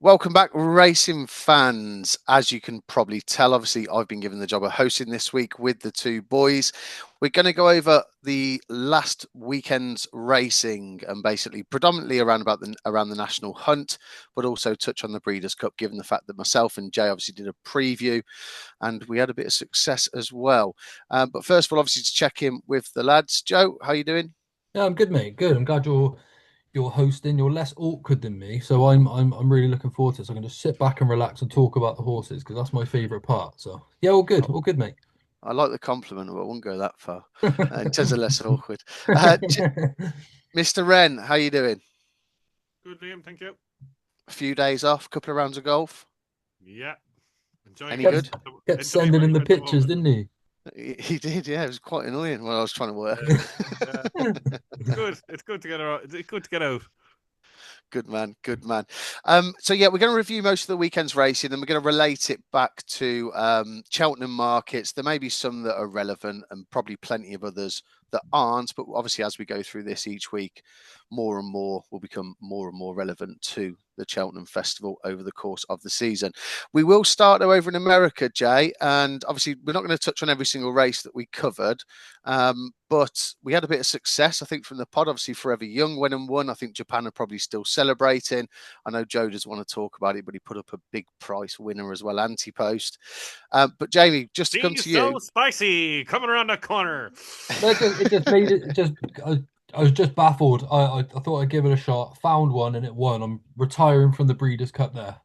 Welcome back, racing fans. As you can probably tell, obviously, I've been given the job of hosting this week with the two boys. We're going to go over the last weekend's racing and basically predominantly around the National Hunt, but also touch on the Breeders' Cup, given the fact that myself and Jay obviously did a preview and we had a bit of success as well. But first of all, obviously, to check in with the lads. Joe, how you doing? Yeah, I'm good, mate. Good. I'm glad you're hosting. You're less awkward than me, so I'm really looking forward to it. So I can just sit back and relax and talk about the horses because that's my favorite part. So yeah, all good, mate. I like the compliment, but I won't go that far. In terms of less awkward. Mr. Wrenn, how you doing? Good, Liam. Thank you. A few days off, a couple of rounds of golf. Yeah, enjoying Any it. kept good? kept Enjoying sending very in the much at the pictures, moment. didn't he? He did, yeah. It was quite annoying when I was trying to work. Yeah, yeah. It's good. It's good to get out. It's good to get out. Good man, good man. So yeah, we're going to review most of the weekend's racing, and we're going to relate it back to Cheltenham markets. There may be some that are relevant, and probably plenty of others that aren't. But obviously, as we go through this each week, more and more will become more and more relevant to the Cheltenham Festival over the course of the season. We will start though over in America, Jay, and obviously we're not going to touch on every single race that we covered. But we had a bit of success, I think, from the pod. Obviously, Forever Young went and won. I think Japan are probably still celebrating. I know Joe does want to talk about it, but he put up a big price winner as well, Ante-Post. But Jamie, just to come Be to so you. spicy coming around the corner. It just made it just. I was just baffled. I thought I'd give it a shot. Found one and it won. I'm retiring from the Breeders' Cup there.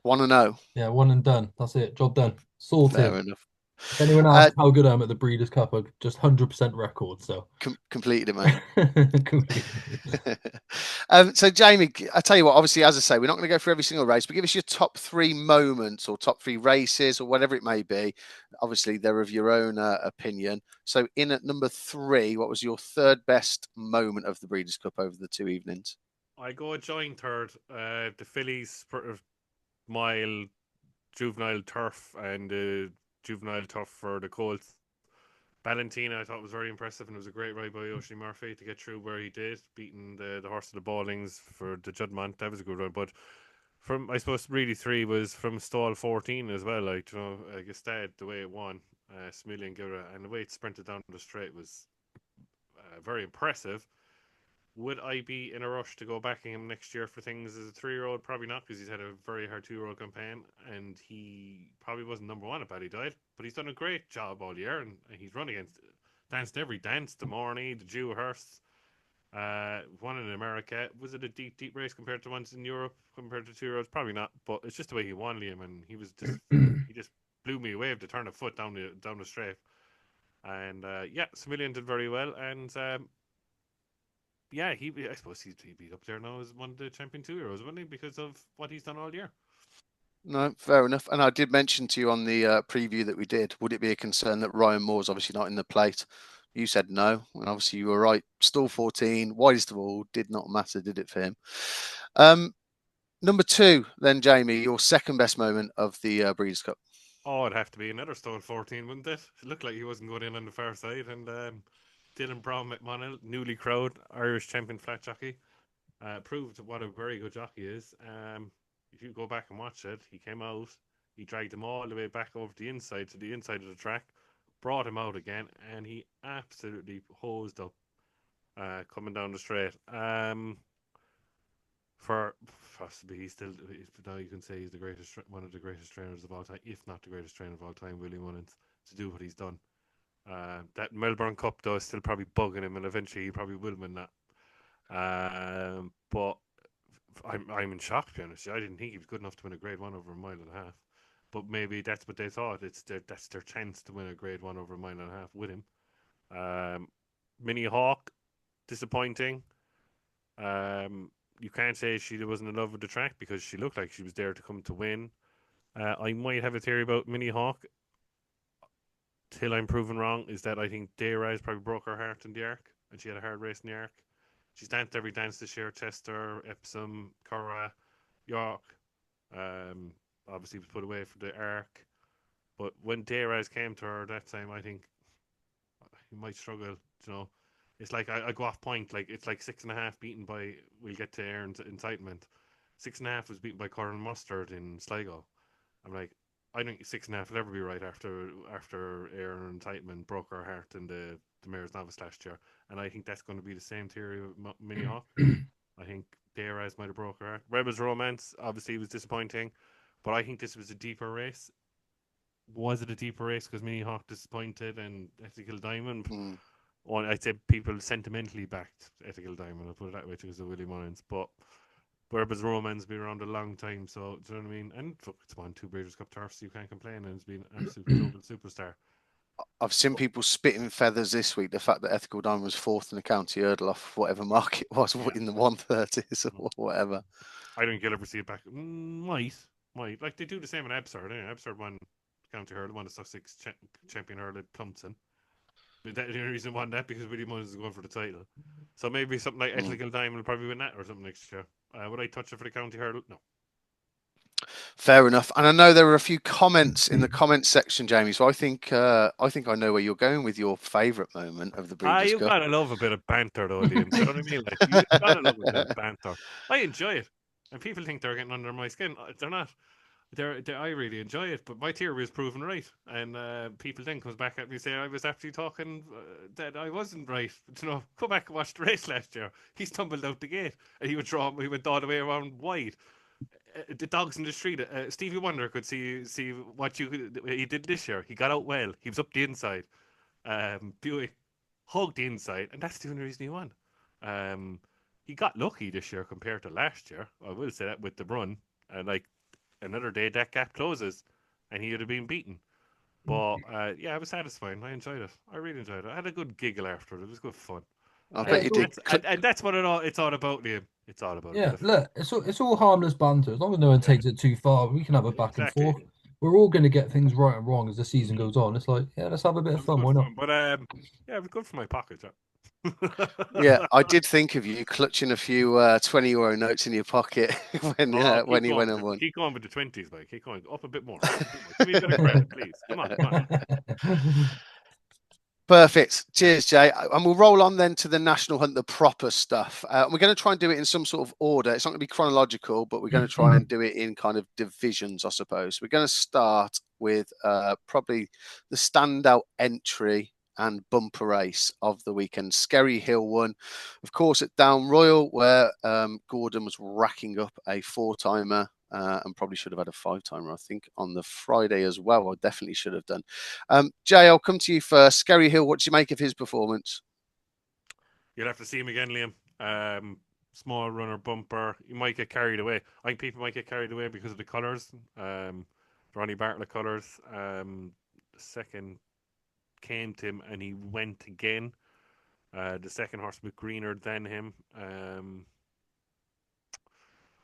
Want to know? Yeah, one and done. That's it. Job done. Fair Sorted. enough. If anyone Uh, asks how good I am at the Breeders' Cup, I'm just 100% record. So completed it, mate. completely. So, Jamie, I tell you what, obviously, as I say, we're not going to go through every single race, but give us your top three moments or top three races or whatever it may be. Obviously, they're of your own opinion. So, in at number three, what was your third best moment of the Breeders' Cup over the two evenings? I go a joint third. The fillies sort of mile juvenile turf and juvenile turf for the colts. Valentina, I thought was very impressive, and it was a great ride by Oshie Murphy to get through where he did, beating the horse of the Ballings for the Judgment. That was a good run, but from I suppose really three was from stall 14 as well. Like like instead the way it won, Smiley and Gira, and the way it sprinted down the straight was very impressive. Would I be in a rush to go backing him next year for things as a 3-year-old? Probably not, because he's had a very hard 2-year-old campaign, and he probably wasn't number one at Ballydive, but he's done a great job all year, and he's run against danced every dance, the Morney, the Dewhurst, one in America. Was it a deep race compared to ones in Europe compared to 2-year-olds? Probably not, but it's just the way he won, Liam, and he just blew me away with the turn of foot down the straight. And yeah, Similian did very well, and yeah, I suppose he'd be up there now as one of the champion 2-year-olds, wouldn't he? Because of what he's done all year. No, fair enough. And I did mention to you on the preview that we did, would it be a concern that Ryan Moore's obviously not in the plate? You said no, and obviously you were right. Stall 14, widest of all, did not matter, did it for him? Number two, then, Jamie, your second best moment of the Breeders' Cup. Oh, it'd have to be another stone 14, wouldn't it? It looked like he wasn't going in on the far side. And Dylan Brown McMonnell, newly crowned Irish champion flat jockey, proved what a very good jockey is. If you go back and watch it, he came out, he dragged him all the way back over the inside to the inside of the track, brought him out again, and he absolutely hosed up coming down the straight. For possibly now you can say he's the greatest, one of the greatest trainers of all time, if not the greatest trainer of all time, Willie Mullins, to do what he's done. That Melbourne Cup though is still probably bugging him, and eventually he probably will win that. But I'm in shock, to be honest. I didn't think he was good enough to win a Grade One over a mile and a half. But maybe that's what they thought. That's their chance to win a Grade One over a mile and a half with him. Mini Hawk, disappointing. You can't say she wasn't in love with the track because she looked like she was there to come to win. I might have a theory about Mini Hawk till I'm proven wrong. Is that I think Dayrise probably broke her heart in the Arc, and she had a hard race in the Arc. She's danced every dance this year: Chester, Epsom, Curra, York. Um, Obviously was put away for the Arc, but when Dayrise came to her that time, I think he might struggle. You know, it's like I go off point. Like it's like 6.5 beaten by we'll get to Aaron's entitlement. 6.5 was beaten by Coral Mustard in Sligo. I'm like, I think 6.5 will ever be right after Aaron and Tightman broke our heart in the Mayor's Novice last year, and I think that's going to be the same theory with Mini Hawk. I think DRS might have broke our heart. Rebels Romance obviously was disappointing, but I think this was a deeper race. Was it a deeper race because Mini Hawk disappointed and Ethical Diamond? Well, I'd say people sentimentally backed Ethical Diamond. I'll put it that way because of Willie Mullins, but Rebels Romance been around a long time, so do you know what I mean? And look, it's won 2 Breeders' Cup turfs, so you can't complain, and it's been an absolute global superstar. I've seen people spitting feathers this week. The fact that Ethical Diamond was 4th in the county hurdle off whatever mark it was in the 130s or whatever. I don't think you'll ever see it back. Might. Like they do the same in Absurd. Absurd won county hurdle, won the Sussex champion hurdle at Plumpton. The only reason I won that because Willie Mullins is going for the title. So maybe something like Ethical Diamond will probably win that or something next year. Would I touch it for the county hurdle? No. Fair enough. And I know there were a few comments in the comments section, Jamie. So I think I know where you're going with your favourite moment of the Breeders' You've Cup. got to love a bit of banter, though, Liam. Do you know what I mean? Like you've got to love a bit of banter. I enjoy it, and people think they're getting under my skin. They're not. I really enjoy it, but my theory was proven right, and people then comes back at me saying I was actually talking that I wasn't right. But, go back and watch the race last year. He stumbled out the gate, and he went all the way around wide. The dogs in the street. Stevie Wonder could see what he did this year. He got out well. He was up the inside. Buick hugged the inside, and that's the only reason he won. He got lucky this year compared to last year. I will say that with the run, and like another day that gap closes, and he would have been beaten. But yeah, I was satisfied. I enjoyed it. I really enjoyed it. I had a good giggle after it. It was good fun. I bet you did. And that's what it's all about, Liam. It's all about. Yeah, look, it's all harmless banter. As long as no one takes it too far, we can have a back and forth. We're all going to get things right and wrong as the season goes on. It's like, yeah, let's have a bit of fun. Why not? But yeah, it was good for my pocket. Yeah, I did think of you clutching a few 20-euro notes in your pocket when he went and won. Keep going with the 20s, mate. Keep going up a bit more. Give me a bit of credit, please. Come on. Perfect. Cheers, Jay. And we'll roll on then to the National Hunt, the proper stuff. We're going to try and do it in some sort of order. It's not going to be chronological, but we're going to try and do it in kind of divisions, I suppose. We're going to start with probably the standout entry and bumper race of the weekend. Skerry Hill won, of course, at Down Royal, where Gordon was racking up a 4-timer. And probably should have had a 5-timer, I think, on the Friday as well. I definitely should have done. Jay, I'll come to you first. Skerry Hill, what do you make of his performance? You'll have to see him again, Liam. Small runner bumper. You might get carried away. I think people might get carried away because of the colours. Ronnie Bartlett colours. The second came to him and he went again. The second horse was greener than him.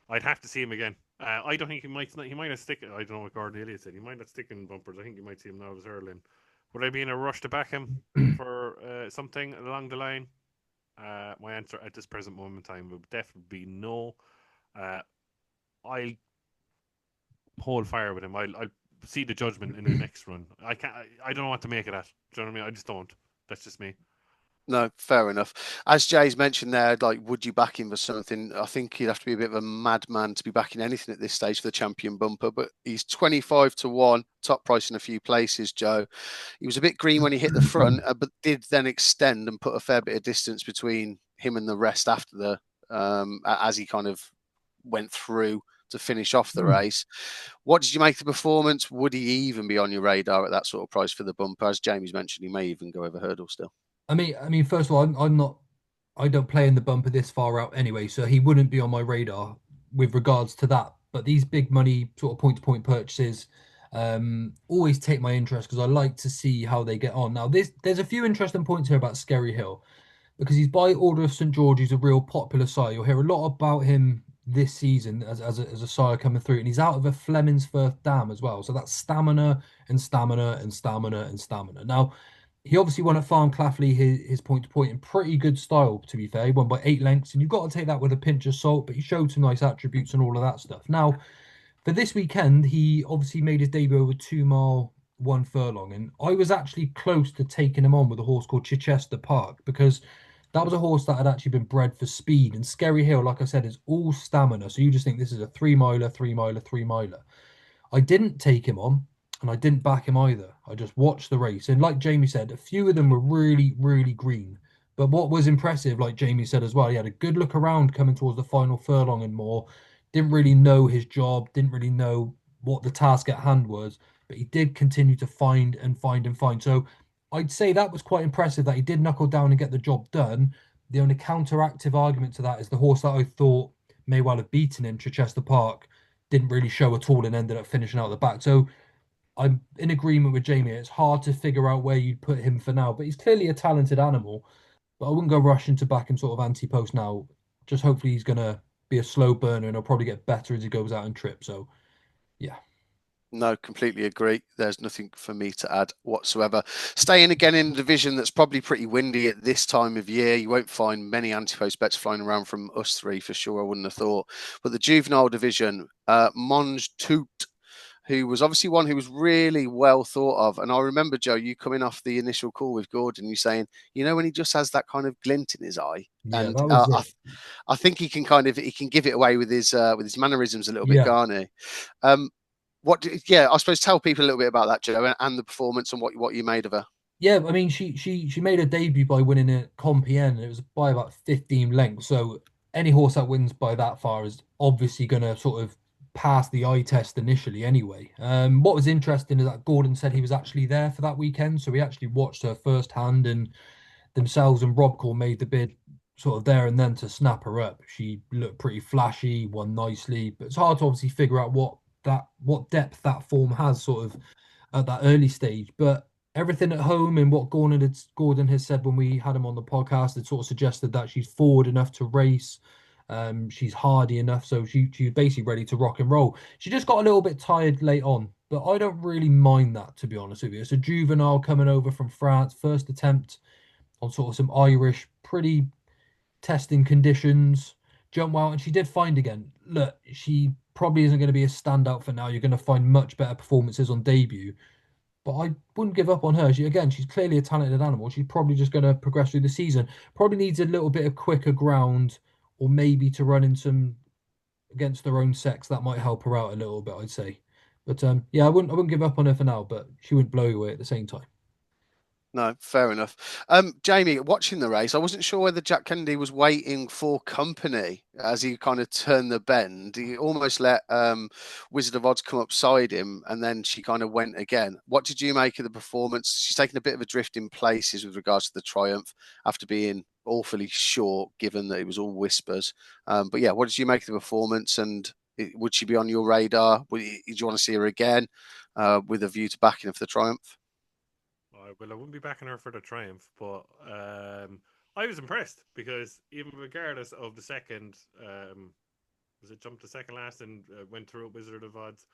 I'd have to see him again. I don't think he might not stick. I don't know what Gordon Elliott said. He might not stick in bumpers. I think you might see him now as hurling. Would I be in a rush to back him for something along the line? My answer at this present moment in time would definitely be no. I'll hold fire with him. I'll see the judgment in the next run. I don't know what to make of that. Do you know what I mean? I just don't. That's just me. No, fair enough. As Jay's mentioned there, like, would you back him for something? I think he'd have to be a bit of a madman to be backing anything at this stage for the champion bumper, but he's 25-1, top price in a few places, Joe. He was a bit green when he hit the front, but did then extend and put a fair bit of distance between him and the rest after the, as he kind of went through to finish off the race. What did you make of the performance? Would he even be on your radar at that sort of price for the bumper? As Jamie's mentioned, he may even go over hurdle still. I mean, first of all, I don't play in the bumper this far out anyway, so he wouldn't be on my radar with regards to that. But these big money sort of point-to-point purchases always take my interest because I like to see how they get on. Now, there's a few interesting points here about Skerry Hill because he's by order of St George. He's a real popular sire. You'll hear a lot about him this season as a sire coming through, and he's out of a Fleming's Firth dam as well. So that's stamina and stamina and stamina and stamina. Now, he obviously won at Farm Clafley his point to point in pretty good style, to be fair. He won by 8 lengths, and you've got to take that with a pinch of salt, but he showed some nice attributes and all of that stuff. Now, for this weekend, he obviously made his debut over 2 mile, 1 furlong, and I was actually close to taking him on with a horse called Chichester Park because That was a horse that had actually been bred for speed. And Skerry Hill, like I said, is all stamina. So you just think this is a 3 miler, 3 miler, 3 miler. I didn't take him on and I didn't back him either. I just watched the race. And like Jamie said, a few of them were really, really green. But what was impressive, like Jamie said as well, he had a good look around coming towards the final furlong and more. Didn't really know his job, didn't really know what the task at hand was, but he did continue to find and find and find. So I'd say that was quite impressive that he did knuckle down and get the job done. The only counteractive argument to that is the horse that I thought may well have beaten him, Chichester Park, didn't really show at all and ended up finishing out the back. So I'm in agreement with Jamie. It's hard to figure out where you'd put him for now, but he's clearly a talented animal. But I wouldn't go rushing to back him sort of Ante-Post now. Just hopefully he's gonna be a slow burner and he'll probably get better as he goes out and trip. So yeah. No, completely agree. There's nothing for me to add whatsoever. Staying again in a division that's probably pretty windy at this time of year. You won't find many Ante-Post bets flying around from us three for sure, I wouldn't have thought. But the juvenile division, Monge Tout, who was obviously one who was really well thought of. And I remember, Joe, you coming off the initial call with Gordon, you saying, when he just has that kind of glint in his eye. Yeah, And that was it. I think he can give it away with his mannerisms a little bit, Yeah. can't he? I suppose tell people a little bit about that, Joe, and the performance and what you made of her. Yeah, I mean, she made her debut by winning at Compiègne, and it was by about 15 lengths. So any horse that wins by that far is obviously going to sort of pass the eye test initially, anyway. What was interesting is that Gordon said he was actually there for that weekend, so he actually watched her firsthand, and themselves and Robcall made the bid sort of there and then to snap her up. She looked pretty flashy, won nicely, but it's hard to obviously figure out what depth that form has sort of at that early stage. But everything at home and what Gordon has said when we had him on the podcast, it sort of suggested that she's forward enough to race. She's hardy enough, so she's basically ready to rock and roll. She just got a little bit tired late on, but I don't really mind that, to be honest with you. It's a juvenile coming over from France, first attempt on sort of some Irish, pretty testing conditions. Jump well, and she did find again. Look, she probably isn't going to be a standout for now. You're going to find much better performances on debut, but I wouldn't give up on her. She's clearly a talented animal. She's probably just going to progress through the season. Probably needs a little bit of quicker ground, or maybe to run in some against their own sex. That might help her out a little bit, I'd say. But yeah, I wouldn't give up on her for now. But she wouldn't blow you away at the same time. No, fair enough. Jamie, watching the race, I wasn't sure whether Jack Kennedy was waiting for company as he kind of turned the bend. He almost let Wizard of Odds come upside him, and then she kind of went again. What did you make of the performance? She's taken a bit of a drift in places with regards to the Triumph after being awfully short, given that it was all whispers. But yeah, what did you make of the performance, and would she be on your radar? Did you want to see her again with a view to backing her for the Triumph? Well, I wouldn't be backing her for the Triumph, but I was impressed because even regardless of the second, was it jumped to second last and went through a Wizard of Odds?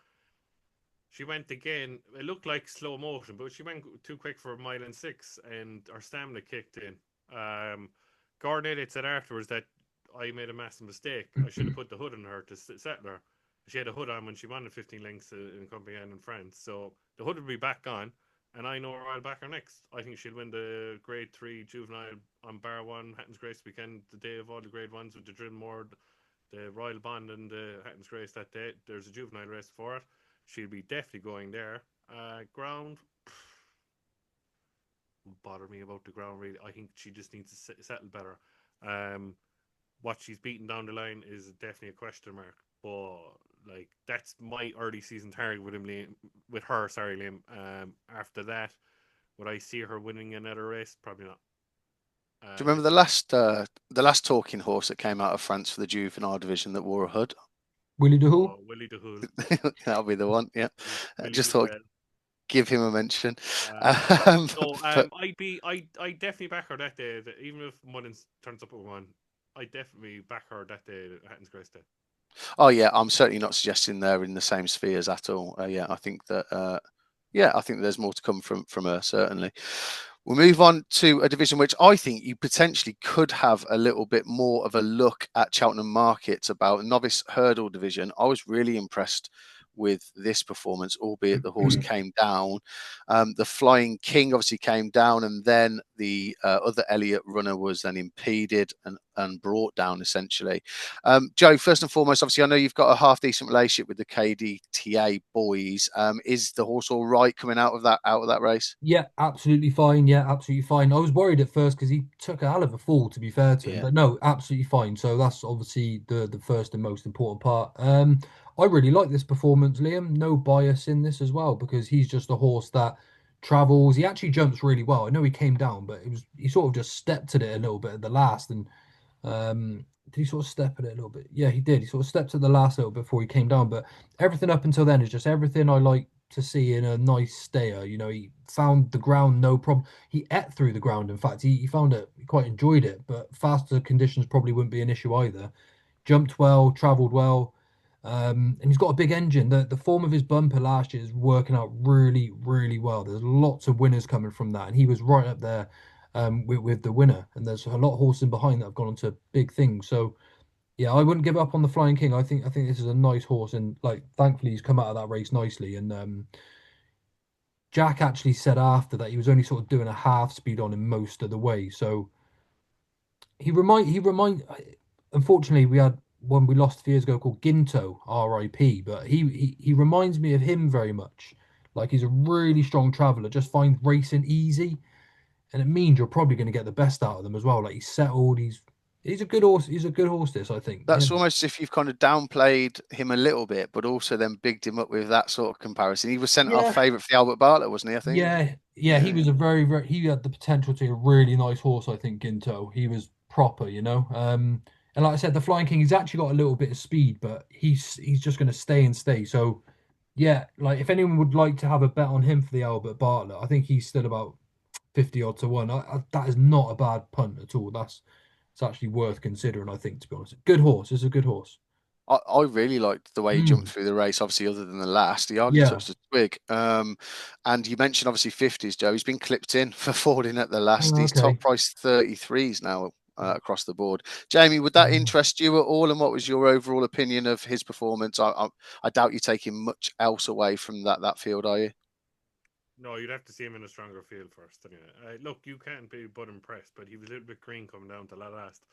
She went again. It looked like slow motion, but she went too quick for 1.6 miles, and her stamina kicked in. Gordon Elliott said afterwards that I made a massive mistake. I should have put the hood on her to settle her. She had a hood on when she won the 15 lengths in Compiègne in France, so the hood would be back on. And I know I'll back her next. I think she'll win the Grade 3 juvenile on Bar 1 Hatton's Grace weekend, the day of all the Grade 1s with the Drinmore, the Royal Bond and the Hatton's Grace that day. There's a juvenile race for it. She'll be definitely going there. Ground won't bother me about the ground, really. I think she just needs to settle better. What she's beaten down the line is definitely a question mark. But like that's my early season target with him, Liam. With her, sorry, Liam. After that, would I see her winning another race? Probably not. Do you remember the last talking horse that came out of France for the juvenile division that wore a hood? Willie DeHool? Oh, Willie DeHool. That'll be the one. Yeah, just thought give him a mention. I'd definitely back her that day. Even if Mullins turns up at one, I definitely back her that day at Hatton's Grace Day. Oh yeah, I'm certainly not suggesting they're in the same spheres at all. I think that I think there's more to come from her, certainly. We'll move on to a division which I think you potentially could have a little bit more of a look at Cheltenham markets about. Novice hurdle division. I was really impressed with this performance, albeit the horse came down. The Flying King obviously came down, and then the other Elliott runner was then impeded and brought down essentially. Joe, first and foremost, obviously, I know you've got a half decent relationship with the KDTA boys. Is the horse all right coming out of that race? Yeah, absolutely fine. Yeah, absolutely fine. I was worried at first because he took a hell of a fall, to be fair to him, Yeah. but no, absolutely fine. So that's obviously the first and most important part. I really like this performance, Liam. No bias in this as well because he's just a horse that travels. He actually jumps really well. I know he came down, but he sort of just stepped at it a little bit at the last. And did he sort of step at it a little bit? Yeah, he did. He sort of stepped at the last little before he came down. But everything up until then is just everything I like to see in a nice stayer. You know, he found the ground no problem. He ate through the ground. In fact, he found it, he quite enjoyed it. But faster conditions probably wouldn't be an issue either. Jumped well, travelled well. And he's got a big engine. The form of his bumper last year is working out really, really well. There's lots of winners coming from that, and he was right up there with the winner. And there's a lot of horses behind that have gone on to big things. So yeah, I wouldn't give up on the Flying King. I think this is a nice horse, and like thankfully he's come out of that race nicely. And Jack actually said after that he was only sort of doing a half speed on him most of the way. So he remind. Unfortunately, we had one we lost a few years ago called Ginto, R.I.P. But he reminds me of him very much. Like he's a really strong traveller, just finds racing easy, and it means you're probably going to get the best out of them as well. Like he's settled, he's a good horse. He's a good horse. This I think. Yeah, That's almost as if you've kind of downplayed him a little bit, but also then bigged him up with that sort of comparison. He was sent off yeah, favourite for the Albert Bartlett, wasn't he? I think. yeah. He Yeah. was a very he had the potential to be a really nice horse. I think Ginto. He was proper, you know. And like I said, the Flying King, he's actually got a little bit of speed, but he's just going to stay and stay. So yeah, like if anyone would like to have a bet on him for the Albert Bartlett, I think he's still about 50 odd to one. That is not a bad punt at all. It's actually worth considering. I think, to be honest, good horse. It's a good horse. I really liked the way he jumped Mm, through the race. Obviously, other than the last, he hardly yeah. touched the twig. And you mentioned obviously 50s, Joe. He's been clipped in for falling at the last. Oh, He's top okay. price 33s now across the board. Jamie, would that Mm. interest you at all? And what was your overall opinion of his performance? I doubt you're taking much else away from that field, are you? No, you'd have to see him in a stronger field first. Anyway, look, you can't be but impressed, but he was a little bit green coming down to that last.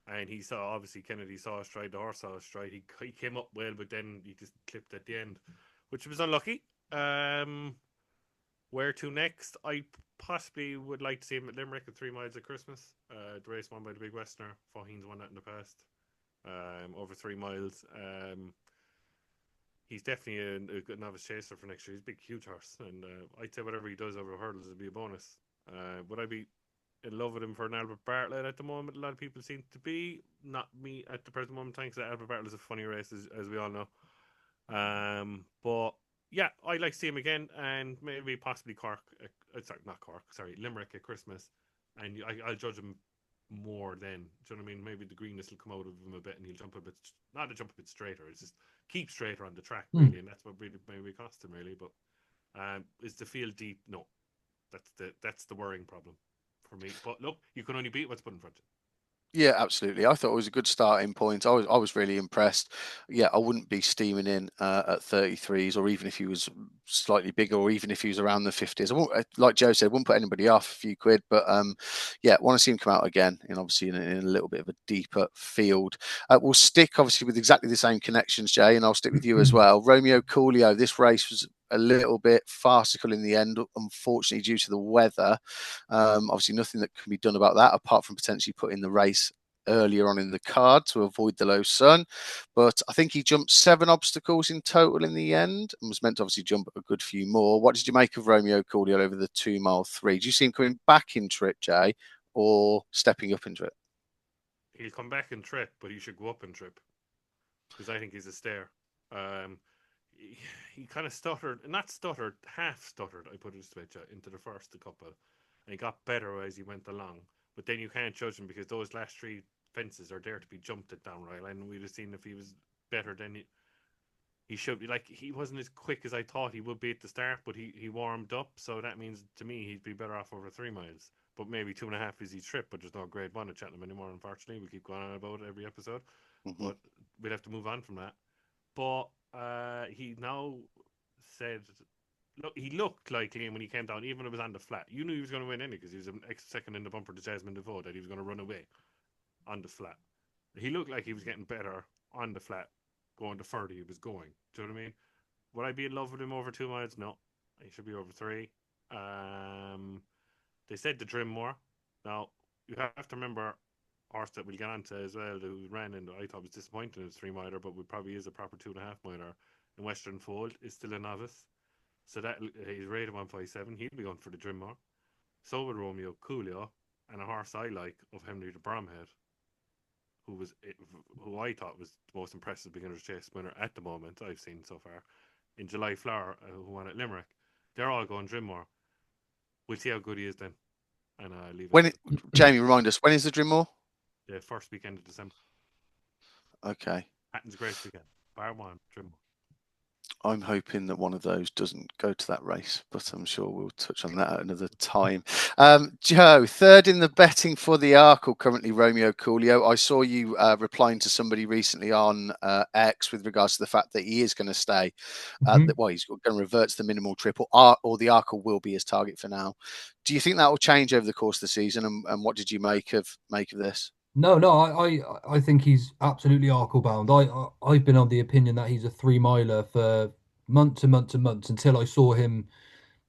And he saw, obviously, Kennedy saw a stride, the horse saw a stride. He came up well, but then he just clipped at the end, which was unlucky. Where to next? I possibly would like to see him at Limerick at 3 miles at Christmas. The race won by the Big Westerner. Faheen's won that in the past. Over 3 miles. He's definitely a good novice chaser for next year. He's a big, huge horse. And I'd say whatever he does over hurdles would be a bonus. Would I be in love with him for an Albert Bartlett at the moment? A lot of people seem to be. Not me at the present moment, thanks. Albert Bartlett is a funny race, as we all know. But yeah, I'd like to see him again, and maybe possibly Cork. Sorry, not Cork. Sorry, Limerick at Christmas, and I'll judge him more then. Do you know what I mean? Maybe the greenness will come out of him a bit, and he'll jump a bit, not a jump a bit straighter. It's just keep straighter on the track, Mm. really, and that's what really maybe cost him, really. But is the field deep? No, that's the worrying problem for me. But look, you can only beat what's put in front of you. Yeah, absolutely. I thought it was a good starting point. I was really impressed. Yeah, I wouldn't be steaming in at 33s, or even if he was slightly bigger, or even if he was around the 50s. I won't, like Joe said, wouldn't put anybody off a few quid. But yeah, want to see him come out again, and obviously in a little bit of a deeper field. We'll stick obviously with exactly the same connections, Jay, and I'll stick with you as well. Romeo Coolio. This race was a little bit farcical in the end, unfortunately, due to the weather. Obviously, nothing that can be done about that apart from potentially putting the race earlier on in the card to avoid the low sun. But I think he jumped 7 obstacles in total in the end and was meant to obviously jump a good few more. What did you make of Romeo Coolio over the 2 mile 3? Do you see him coming back in trip, Jay, or stepping up in trip? He'll come back in trip, but he should go up in trip because I think he's a stair. Um, he kind of stuttered, not stuttered, half stuttered. I put it this way, into the first couple, and he got better as he went along. But then you can't judge him because those last 3 fences are there to be jumped at down rail, and we'd have seen if he was better than he should be. Like, he wasn't as quick as I thought he would be at the start, but he warmed up, so that means to me he'd be better off over 3 miles. But maybe 2.5 is his trip, but there's no grade 1 at Cheltenham anymore, unfortunately. We keep going on about it every episode, Mm-hmm. but we'd have to move on from that. But He now said, look, he looked like Liam when he came down, even when it was on the flat. You knew he was going to win anyway because he was an extra second in the bumper to Jasmine Defoe, that he was going to run away on the flat. He looked like he was getting better on the flat, going the further he was going. Do you know what I mean? Would I be in love with him over 2 miles? No. He should be over 3. They said to trim more. Now, you have to remember, horse that we'll get onto as well, who ran and I thought was disappointing in his 3 miler, but probably is a proper 2.5 miler in Western Fold, is still a novice. So that he's rated 157. He'll be going for the trim more. So would Romeo, Coolio, and a horse I like of Henry the Bromhead, who I thought was the most impressive beginner's chase winner at the moment I've seen so far, in July Flower, who won at Limerick. They're all going Drimmore. We'll see how good he is then, and leave it. Jamie, remind us, when is the Drimmore? The first weekend of December. Okay. Hatton's Grace weekend. Bar 1, Drimmore. I'm hoping that one of those doesn't go to that race, but I'm sure we'll touch on that at another time. Joe, third in the betting for the Arkle, currently Romeo Coolio. I saw you replying to somebody recently on X with regards to the fact that he is going to stay. He's going to revert to the minimal triple, or the Arkle will be his target for now. Do you think that will change over the course of the season? And what did you make of this? No, I think he's absolutely Arkle bound. I've been of the opinion that he's a 3 miler for months and months and months until I saw him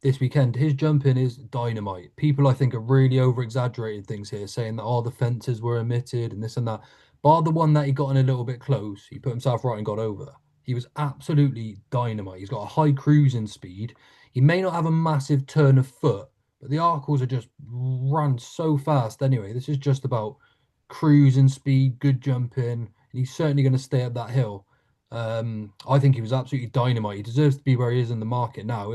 this weekend. His jumping is dynamite. People, I think, are really over exaggerating things here, saying that all the fences were omitted and this and that. Bar the one that he got in a little bit close, he put himself right and got over. He was absolutely dynamite. He's got a high cruising speed. He may not have a massive turn of foot, but the Arkles are just run so fast anyway. This is just about cruising speed, good jumping, and he's certainly going to stay up that hill. I think he was absolutely dynamite. He deserves to be where he is in the market now.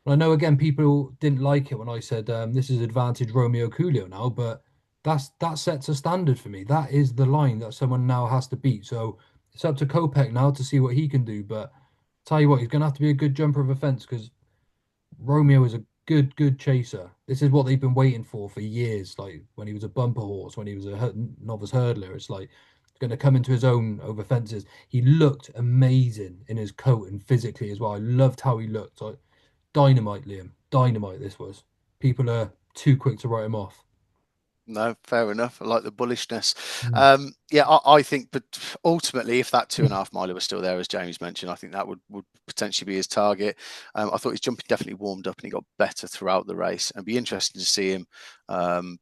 I know, again, people didn't like it when I said this is advantage Romeo Coolio now, but that sets a standard for me. That is the line that someone now has to beat. So it's up to Kopech now to see what he can do. But tell you what, he's going to have to be a good jumper of a fence because Romeo is a good chaser. This is what they've been waiting for years. Like when he was a bumper horse, when he was a novice hurdler, it's like he's going to come into his own over fences. He looked amazing in his coat and physically as well. I loved how he looked. Like, dynamite, Liam. Dynamite, this was. People are too quick to write him off. No, fair enough. I like the bullishness. I think, but ultimately, if that 2.5 miler was still there, as Jamie's mentioned, I think that would potentially be his target. I thought his jumping definitely warmed up and he got better throughout the race. And it'd be interesting to see him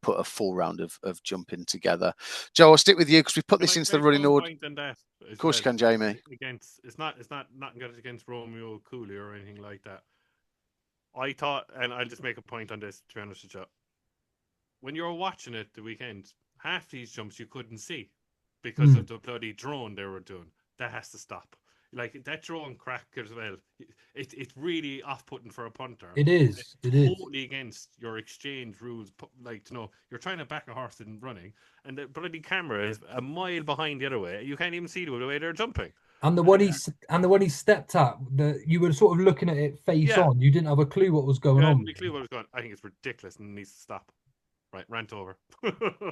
put a full round of jumping together. Joe, I'll stick with you because we put this into the running order. Of course you can, Jamie. It's not got against Romeo Cooley or anything like that. I thought, and I'll just make a point on this, to be honest with you. When you were watching it the weekend, half these jumps you couldn't see because of the bloody drone they were doing. That has to stop. Like, that drone crack as well. It's really off-putting for a punter. It is. It's totally against your exchange rules. Like, you're trying to back a horse in running, and the bloody camera is a mile behind the other way. You can't even see the way they're jumping. And the one he stepped at, you were sort of looking at it face on. You didn't have a clue what was going on. I think it's ridiculous and it needs to stop. Right, rant over.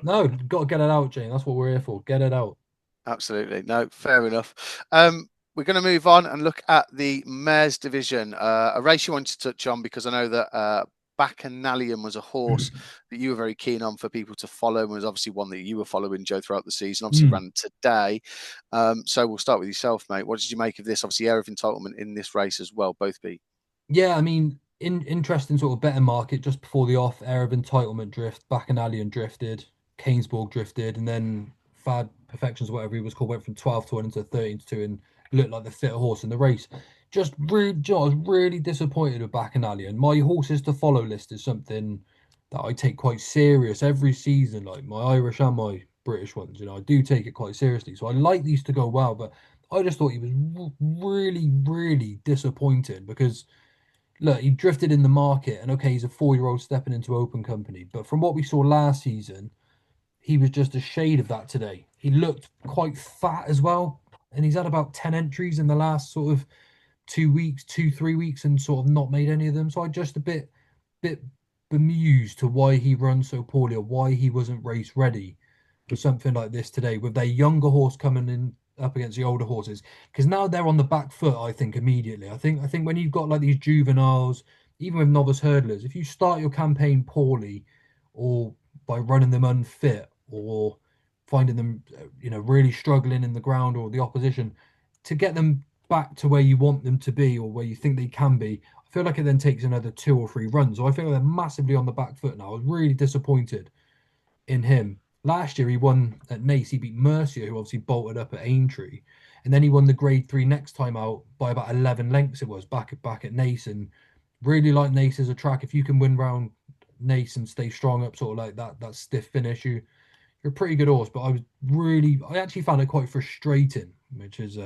No, got to get it out, Jane. That's what we're here for. Get it out. Absolutely. No, fair enough. We're going to move on and look at the Mares division, a race you wanted to touch on because I know that Bacchanalian was a horse that you were very keen on for people to follow and was obviously one that you were following, Joe, throughout the season. Obviously ran today. So we'll start with yourself, mate. What did you make of this? Obviously, air of entitlement in this race as well, both be. Yeah, I mean, interesting sort of betting market just before the off. Air of entitlement drift, Bacchanalian drifted, Canesborg drifted, and then Fad Perfections, whatever he was called, went from 12 to 1 into 13 to 2 and looked like the fitter horse in the race. I was really disappointed with Bacchanalian. My horses to follow list is something that I take quite serious every season, like my Irish and my British ones. I do take it quite seriously. So I like these to go well, but I just thought he was really disappointed because look, he drifted in the market, and okay, he's a 4-year-old stepping into open company. But from what we saw last season, he was just a shade of that today. He looked quite fat as well, and he's had about 10 entries in the last sort of 3 weeks, and sort of not made any of them. So I just a bit bemused to why he runs so poorly or why he wasn't race ready for something like this today with their younger horse coming in up against the older horses because now they're on the back foot. I think immediately. I think when you've got like these juveniles, even with novice hurdlers, if you start your campaign poorly, or by running them unfit, or finding them, really struggling in the ground or the opposition, to get them back to where you want them to be or where you think they can be, I feel like it then takes another 2 or 3 runs. So I feel they're massively on the back foot now. I was really disappointed in him. Last year he won at Nace. He beat Mercier, who obviously bolted up at Aintree, and then he won the Grade 3 next time out by about 11 lengths. It was back at Nace, and really like Nace as a track. If you can win round Nace and stay strong up sort of like that stiff finish, you're a pretty good horse. But I actually found it quite frustrating, which is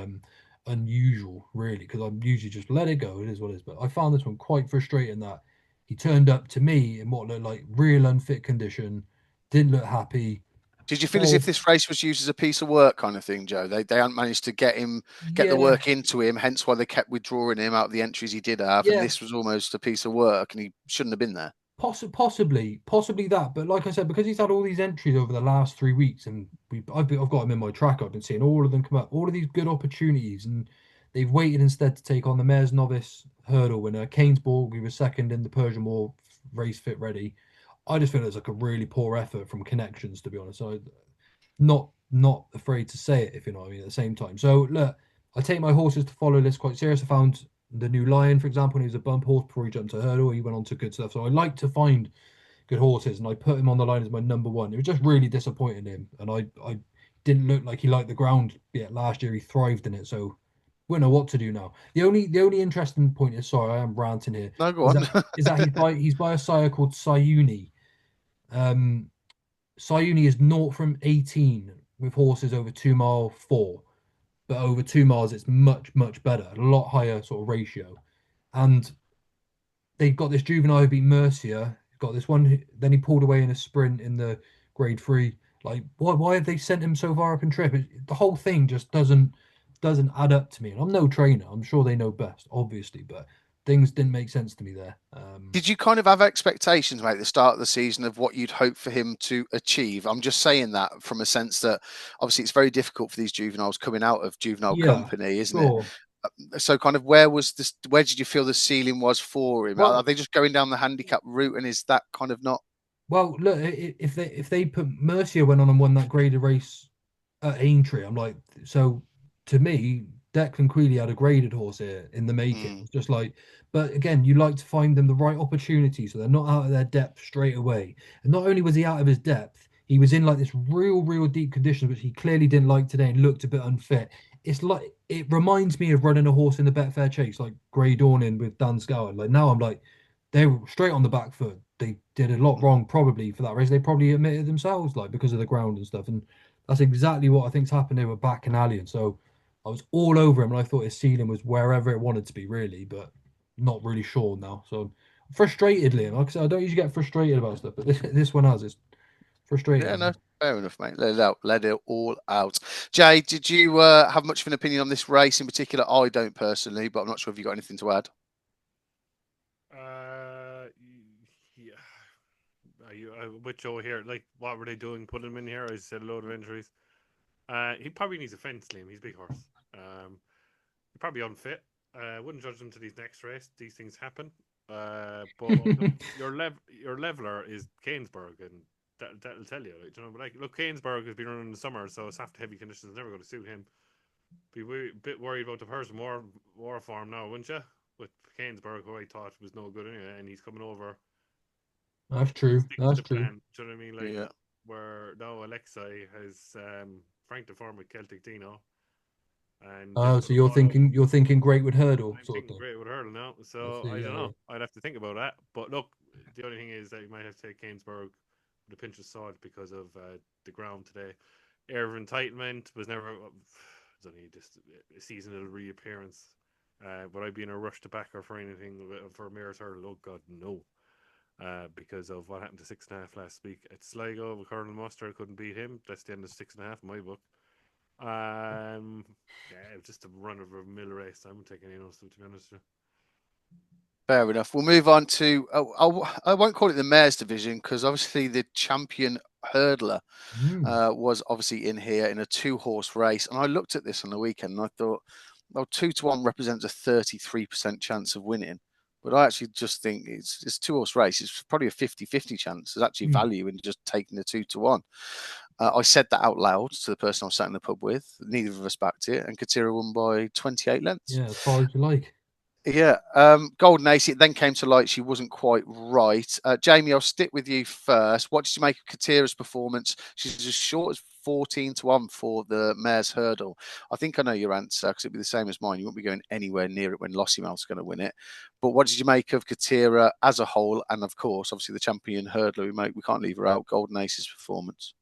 unusual really, because I'm usually just let it go. It is what it is. But I found this one quite frustrating that he turned up to me in what looked like real unfit condition, didn't look happy. Did you feel as if this race was used as a piece of work kind of thing, Joe? They hadn't managed to get the Yeah, work into him, hence why they kept withdrawing him out of the entries he did have. And yeah, this was almost a piece of work, and he shouldn't have been there. possibly that. But like I said, because he's had all these entries over the last 3 weeks, and I've got him in my track. I've been seeing all of them come up, all of these good opportunities, and they've waited instead to take on the Mayor's Novice hurdle winner, Keynesborg, who was second in the Persian Moor race fit ready. I just feel it's like a really poor effort from Connections, to be honest. So not afraid to say it, if you know what I mean, at the same time. So look, I take my horses to follow list quite serious. I found the new Lion, for example, and he was a bump horse before he jumped to hurdle. He went on to good stuff. So I like to find good horses, and I put him on the line as my number one. It was just really disappointing him, and I didn't look like he liked the ground yet last year. He thrived in it, so we don't know what to do now. The only interesting point is, sorry, I am ranting here. No, go Is on. that he's by a sire called Sayuni. Um, Sayuni is 0 from 18 with horses over 2 mile 4, but over 2 miles it's much better, a lot higher sort of ratio. And they've got this juvenile who beat Mercier, got this one, then he pulled away in a sprint in the Grade 3. Like, why have they sent him so far up in trip? The whole thing just doesn't add up to me. And I'm no trainer. I'm sure they know best, obviously, but things didn't make sense to me there. Did you kind of have expectations, mate, at the start of the season of what you'd hope for him to achieve? I'm just saying that from a sense that obviously it's very difficult for these juveniles coming out of juvenile Yeah, company, isn't it? sure. So kind of where did you feel the ceiling was for him? Are Well, they just going down the handicap route, and is that kind of not? well, look, if they put Mercier went on and won that graded race at Aintree, I'm like, so to me, Declan Queally had a graded horse here in the making. It's just like, but again, you like to find them the right opportunity so they're not out of their depth straight away. And not only was he out of his depth, he was in like this real deep condition, which he clearly didn't like today and looked a bit unfit. It's like it reminds me of running a horse in the Betfair Chase, like Grey Dawning with Dan Scowen. Like now I'm like, they were straight on the back foot. They did a lot wrong probably for that race. They probably admitted themselves, like because of the ground and stuff. And that's exactly what I think's happened here with Back and Allian. So I was all over him, and I thought his ceiling was wherever it wanted to be, really, but not really sure now. So frustrated, Liam. Like I said, I don't usually get frustrated about stuff, but this one has. It's Yeah, no, frustrating. fair enough, mate. Let it out. Let it all out. Jay, did you have much of an opinion on this race in particular? I don't personally, but I'm not sure if you got anything to add. Yeah. With Joe here, like, what were they doing? Putting him in here? I said a load of injuries. He probably needs a fence, Liam. He's a big horse. He's probably unfit. Wouldn't judge him to these next race. These things happen. But look, your leveler is Keynesborg, and that'll tell you. Like, you know, but like, look, Keynesborg has been running in the summer, so soft heavy conditions never going to suit him. Be a bit worried about the Persian war form now, wouldn't you? With Keynesborg, who I thought was no good anyway, and he's coming over. That's true. Stick to That's the true. plan. Do you know what I mean? Like, Yeah. where now Alexei has Frank the Form with Celtic Dino, and they've Oh, put so a you're thinking great with hurdle I'm sort of thinking thing. great with hurdle now, I so see. I don't Yeah, yeah. know. I'd have to think about that. But look, the only thing is that you might have to take Keynesburg with a pinch of salt because of the ground today. Air of entitlement was never. It's only just a seasonal reappearance. Would I be in a rush to back her for anything for Mayor's hurdle? Oh God, no. Because of what happened to 6.5 last week at Sligo with Colonel Muster, couldn't beat him. That's the end of 6.5 in my book. Yeah, it was just a run of a mill race. I'm taking any else to be honest with Fair enough. We'll move on to. I won't call it the Mayor's division because obviously the champion hurdler Mm. was obviously in here in a 2-horse race. And I looked at this on the weekend and I thought, well, 2-1 represents a 33% chance of winning. But I actually just think it's 2-horse race. It's probably a 50-50 chance. There's actually value in just taking the 2-1. I said that out loud to the person I was sat in the pub with. Neither of us backed it, and Katira won by 28 lengths. Yeah, as far as you like. Yeah, Golden Ace, it then came to light she wasn't quite right. Jamie, I'll stick with you first. What did you make of Katira's performance? She's as short as 14-1 for the mare's hurdle. I think I know your answer because it'd be the same as mine. You won't be going anywhere near it when Lossiemouth's going to win it. But what did you make of Katira as a whole? And of course, obviously the champion hurdler, we can't leave her out, Golden Ace's performance.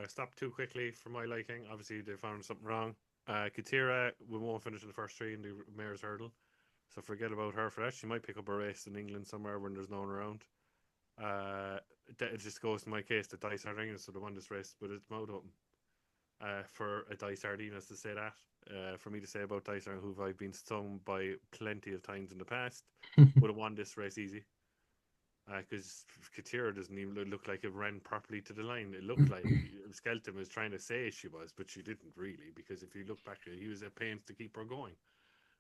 Stopped too quickly for my liking. Obviously, they found something wrong. Katira, we won't finish in the first 3 in the mare's hurdle, so forget about her for that. She might pick up a race in England somewhere when there's no one around. It just goes to my case that Dice Sardinas would have won this race, but it's mouth open. For a Dice Sardinas to say that, for me to say about Dice Sardinas, who I've been stung by plenty of times in the past, would have won this race easy. Because Katira doesn't even look like it ran properly to the line. It looked like Cheltenham was trying to say she was, but she didn't really. Because if you look back, he was at pains to keep her going,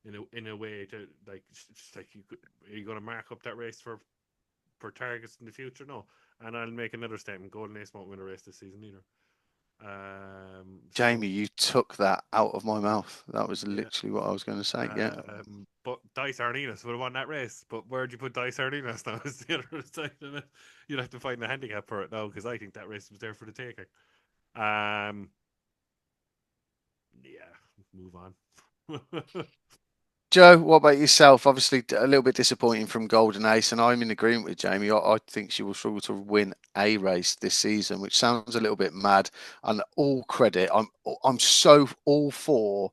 in a way to like, just like are you going to mark up that race for targets in the future? No. And I'll make another statement: Golden Ace won't win a race this season either. Jamie, you took that out of my mouth. That was literally what I was going to say. But Dice Sardinas would have won that race. But where'd you put Dice Sardinas now? Is the other side of it. You'd have to find a handicap for it now because I think that race was there for the taking. Move on. Joe, what about yourself? Obviously, a little bit disappointing from Golden Ace, and I'm in agreement with Jamie. I think she will struggle to win a race this season, which sounds a little bit mad. And all credit, I'm so all for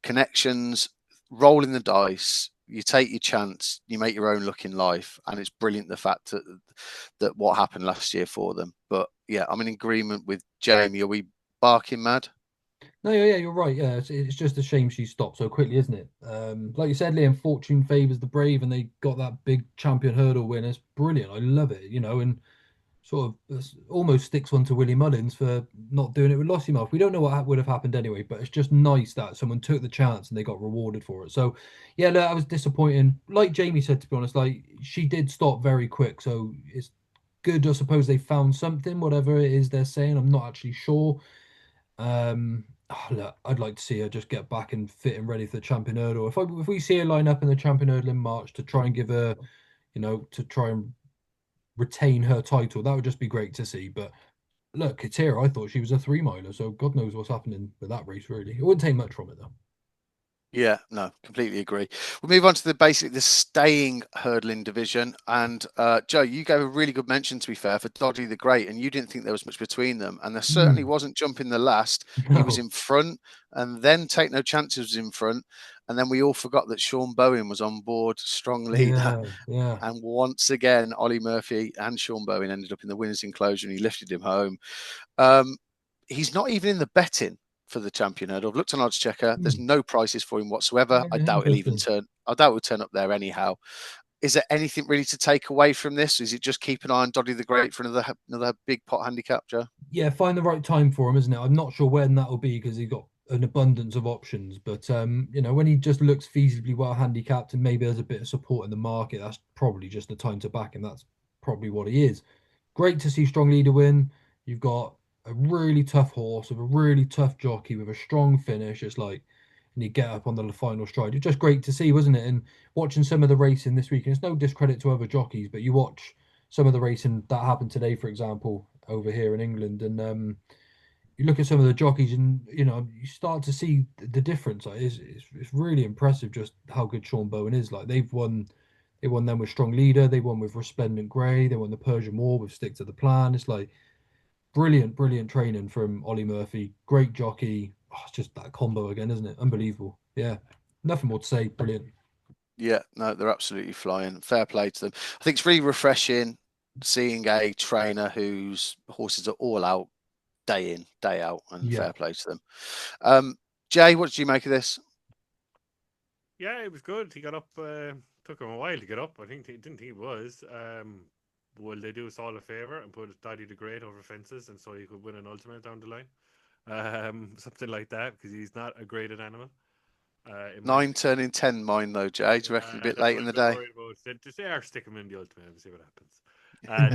connections, rolling the dice. You take your chance, you make your own luck in life, and it's brilliant the fact that what happened last year for them. But yeah, I'm in agreement with Jamie. Are we barking mad? No, yeah, you're right. Yeah, it's just a shame she stopped so quickly, isn't it? Like you said, Liam, fortune favors the brave, and they got that big champion hurdle win. It's brilliant. I love it, and sort of almost sticks one to Willie Mullins for not doing it with Lossiemouth. We don't know what would have happened anyway, but it's just nice that someone took the chance and they got rewarded for it. So, yeah, look, I was disappointing. Like Jamie said, to be honest, like she did stop very quick, so it's good. I suppose they found something, whatever it is they're saying. I'm not actually sure. Look, I'd like to see her just get back and fit and ready for the champion hurdle. If we see her line up in the champion hurdle in March to try and give her, to try and retain her title, that would just be great to see. But look, Katira, I thought she was a 3 miler, so God knows what's happening with that race. Really, it wouldn't take much from it though. Yeah, no, completely agree. We'll move on to the staying hurdling division. And Joe, you gave a really good mention, to be fair, for Doddy the Great, and you didn't think there was much between them. And there certainly wasn't jumping the last. No. He was in front, and then Take No Chances was in front. And then we all forgot that Sean Bowen was on board, strong leader. Yeah. And once again, Ollie Murphy and Sean Bowen ended up in the winner's enclosure, and he lifted him home. He's not even in the betting for the champion hurdle. I've looked on Oddschecker. There's no prices for him whatsoever. I doubt he'll even turn. I doubt he'll turn up there anyhow. Is there anything really to take away from this? Is it just keep an eye on Doddy the Great for another big pot handicap, Joe? Yeah, find the right time for him, isn't it? I'm not sure when that will be because he's got an abundance of options. But when he just looks feasibly well handicapped and maybe there's a bit of support in the market, that's probably just the time to back him. That's probably what he is. Great to see strong leader win. You've got a really tough horse with a really tough jockey with a strong finish. It's like, and you get up on the final stride. It's just great to see, wasn't it? And watching some of the racing this week, and it's no discredit to other jockeys, but you watch some of the racing that happened today, for example, over here in England, and you look at some of the jockeys, and you start to see the difference. Like, it's really impressive just how good Sean Bowen is. Like they won them with strong leader, they won with Resplendent Grey, they won the Persian War with Stick to the Plan. It's like brilliant training from Ollie Murphy. Great jockey. Oh, it's just that combo again, isn't it? Unbelievable. Yeah, nothing more to say. Brilliant. Yeah, no, they're absolutely flying. Fair play to them. I think it's really refreshing seeing a trainer whose horses are all out day in, day out, and fair play to them. Jay, what did you make of this? Yeah, it was good. He got up. Took him a while to get up. I think he didn't think he was. will they do us all a favour and put Daddy the Great over fences, and so he could win an ultimate down the line? Something like that, because he's not a graded animal. In my 9 opinion. turning 10 mine though, Jay. Do you reckon a bit That's late what in I'm a the bit day? worried about. Just stick him in the ultimate and see what happens.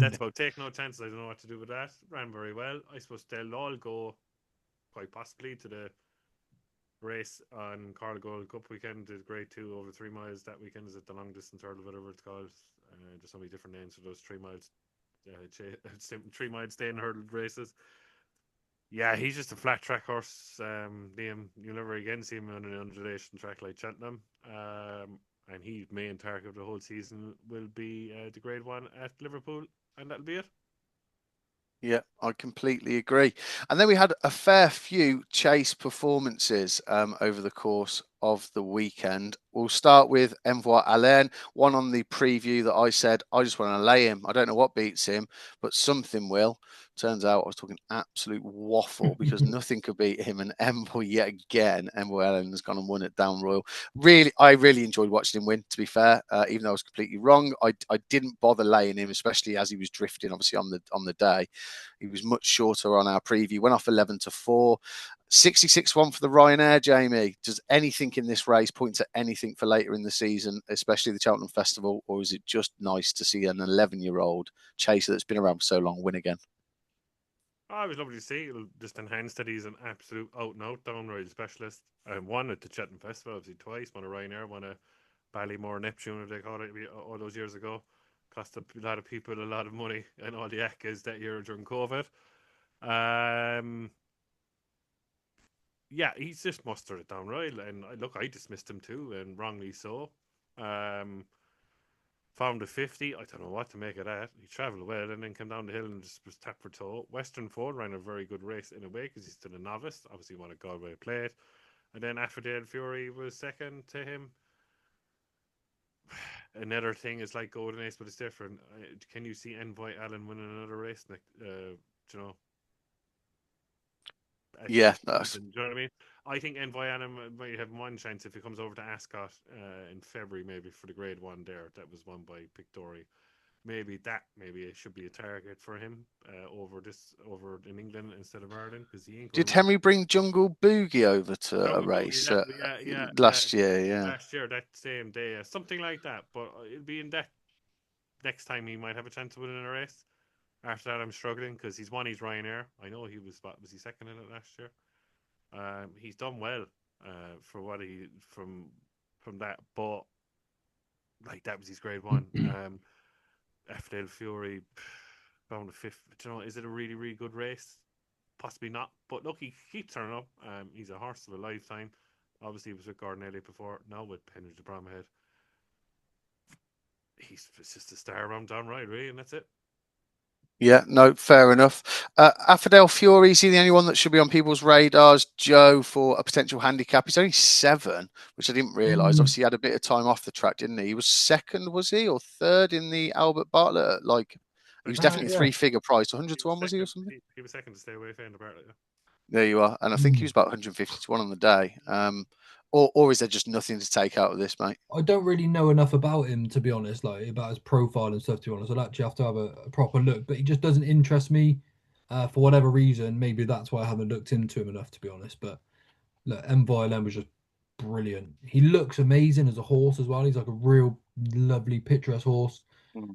That's about take no chances. I don't know what to do with that. Ran very well. I suppose they'll all go quite possibly to the race on Carl Gold Cup weekend. The grade 2 over 3 miles that weekend. Is it the long distance hurdle, whatever it's called? There's so many different names for those 3 miles, 3 mile staying hurdle races. Yeah, he's just a flat track horse, Liam. You'll never again see him on an undulation track like Cheltenham. And his main target of the whole season will be the Grade 1 at Liverpool, and that'll be it. Yeah, I completely agree. And then we had a fair few chase performances over the course of the weekend. We'll start with Envoi Alain, one on the preview that I said, I just want to lay him. I don't know what beats him, but something will. Turns out I was talking absolute waffle because nothing could beat him. And Envoi yet again, Envoi Alain has gone and won at Down Royal. I really enjoyed watching him win, to be fair, even though I was completely wrong. I didn't bother laying him, especially as he was drifting, obviously, on the day. He was much shorter on our preview. Went off 11-4. 66-1 for the Ryanair, Jamie. Does anything in this race point to anything for later in the season, especially the Cheltenham Festival, or is it just nice to see an 11-year-old chaser that's been around for so long win again? Oh, it was lovely to see. It'll just enhance that he's an absolute out-and-out downright specialist. Won at the Cheltenham Festival, obviously twice. Won a Ryanair, won a Ballymore Neptune, as they called it, all those years ago. Cost a lot of people a lot of money and all the ACCAs that year during COVID. Yeah, he's just mustered it down right. And look, I dismissed him too, and wrongly so. Found a 50. I don't know what to make of that. He travelled well and then came down the hill and just was tap for toe. Western Ford ran a very good race in a way because he's still a novice. Obviously, won a Galway plate. And then Affordale Fury was second to him. Another thing is like Golden Ace, but it's different. Can you see Envoi Allen winning another race? You know, Yeah, do you know what I mean? I think Envoi Allen might have one chance if he comes over to Ascot in February, maybe for the Grade 1 there. That was won by Pictori. Maybe it should be a target for him over in England instead of Ireland, because he ain't going did to win. Henry bring Jungle Boogie over to a Jungle Boogie, race yeah, last year? Yeah, last year that same day, something like that. But it'll be in that next time he might have a chance of winning a race. After that, I'm struggling because he's won his Ryanair. I know he was he second in it last year? He's done well for what he from that, but like that was his Grade 1. Affordale Fury found a fifth. You know, is it a really, really good race? Possibly not. But look, he keeps turning up. He's a horse of a lifetime. Obviously, he was with Gordon Elliott before. Now with Henry de Bromhead. He's just a star around down right, really, and that's it. Yeah, no, fair enough. Affordale Fury, is he the only one that should be on people's radars, Joe, for a potential handicap? He's only 7, which I didn't realise. Obviously, he had a bit of time off the track, didn't he? He was second, was he, or third in the Albert Bartlett? Like, he was definitely yeah. 3-figure price, 100-1, was he, or something? He was second to stay away from the Bartlett. Yeah. There you are. And I think he was about 150-1 on the day. Or is there just nothing to take out of this, mate? I don't really know enough about him, to be honest, like about his profile and stuff, to be honest. I'd actually have to have a proper look, but he just doesn't interest me for whatever reason. Maybe that's why I haven't looked into him enough, to be honest. But look, Envoi was just brilliant. He looks amazing as a horse as well. He's like a real lovely, picturesque horse.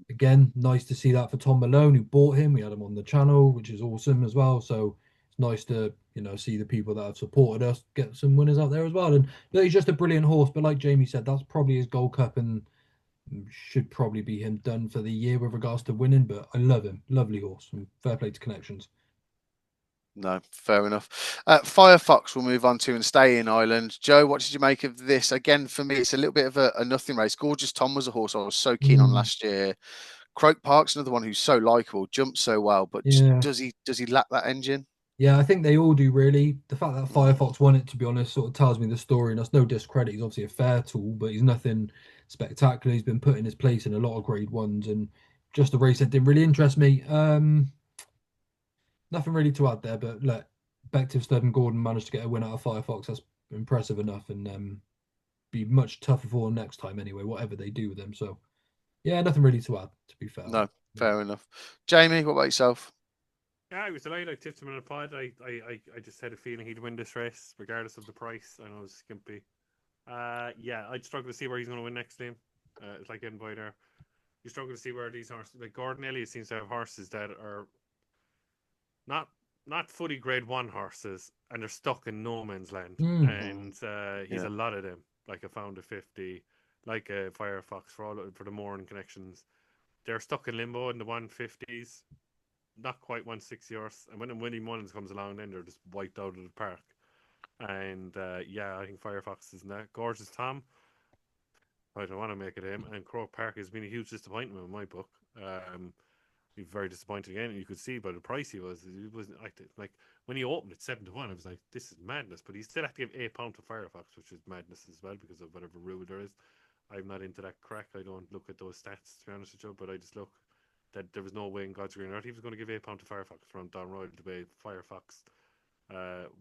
Again, nice to see that for Tom Malone, who bought him. We had him on the channel, which is awesome as well. So it's nice to see the people that have supported us get some winners out there as well. And he's just a brilliant horse. But like Jamie said, that's probably his Gold Cup and should probably be him done for the year with regards to winning. But I love him, lovely horse, and fair play to Connections. No, fair enough. Firefox we'll move on to and stay in Ireland. Joe, what did you make of this? Again, for me, it's a little bit of a nothing race. Gorgeous Tom was a horse I was so keen on last year. Croke Park's another one who's so likable, jumps so well, but Yeah. does he lack that engine? Yeah, I think they all do really. The fact that Firefox won it, to be honest, sort of tells me the story. And that's no discredit. He's obviously a fair tool, but he's nothing spectacular. He's been put in his place in a lot of Grade 1s, and just a race that didn't really interest me. Nothing really to add there, but look, Bective, Stud, and Gordon managed to get a win out of Firefox. That's impressive enough, and be much tougher for next time anyway, whatever they do with them. So, yeah, nothing really to add, to be fair. No, Fair enough. Jamie, what about yourself? Yeah, I was delighted. I tipped him in a pod. I just had a feeling he'd win this race, regardless of the price. I know it's skimpy. Yeah, I'd struggle to see where he's going to win next game. It's like Envoi there. You struggle to see where these horses, like Gordon Elliott, seems to have horses that are not not fully grade one horses, and they're stuck in no man's land. Mm. And he's Yeah. a lot of them, like a Found a 50, like a Firefox for the Moran connections. They're stuck in limbo in the 150s, not quite 160 horse. And when Willie Mullins comes along, then they're just wiped out of the park. And yeah, I think Firefox is in that. Gorgeous Tom, I don't want to make it him. And Croke Park has been a huge disappointment in my book. He's very disappointed again. And you could see by the price he was. He wasn't like when he opened at 7-1. I was like, this is madness. But he still had to give £8 to Firefox, which is madness as well because of whatever rule there is. I'm not into that crack. I don't look at those stats to be honest with you. But I just look that there was no way in God's green earth he was going to give £8 to Firefox from Don Royal the way Firefox